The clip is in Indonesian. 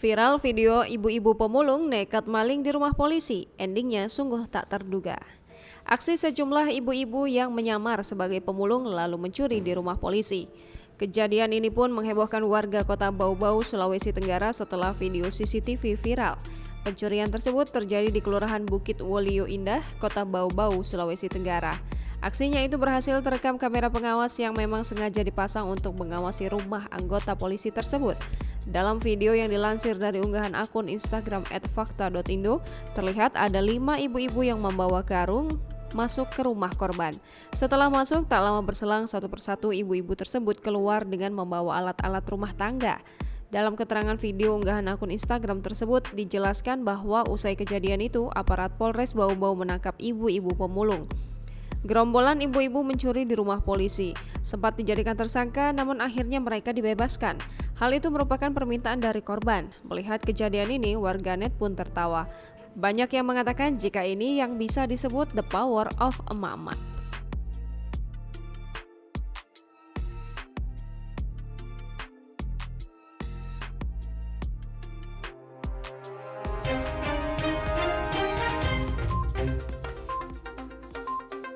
Viral video ibu-ibu pemulung nekat maling di rumah polisi, endingnya sungguh tak terduga. Aksi sejumlah ibu-ibu yang menyamar sebagai pemulung lalu mencuri di rumah polisi. Kejadian ini pun menghebohkan warga kota Bau-Bau, Sulawesi Tenggara setelah video CCTV viral. Pencurian tersebut terjadi di Kelurahan Bukit Wolio Indah, kota Bau-Bau, Sulawesi Tenggara. Aksinya itu berhasil terekam kamera pengawas yang memang sengaja dipasang untuk mengawasi rumah anggota polisi tersebut. Dalam video yang dilansir dari unggahan akun Instagram @fakta.indo, terlihat ada 5 ibu-ibu yang membawa karung masuk ke rumah korban. Setelah masuk, tak lama berselang satu persatu ibu-ibu tersebut keluar dengan membawa alat-alat rumah tangga. Dalam keterangan video unggahan akun Instagram tersebut, dijelaskan bahwa usai kejadian itu, aparat Polres Bau-Bau menangkap ibu-ibu pemulung. Gerombolan ibu-ibu mencuri di rumah polisi. Sempat dijadikan tersangka, namun akhirnya mereka dibebaskan. Hal itu merupakan permintaan dari korban. Melihat kejadian ini, warganet pun tertawa. Banyak yang mengatakan jika ini yang bisa disebut the power of emak-emak.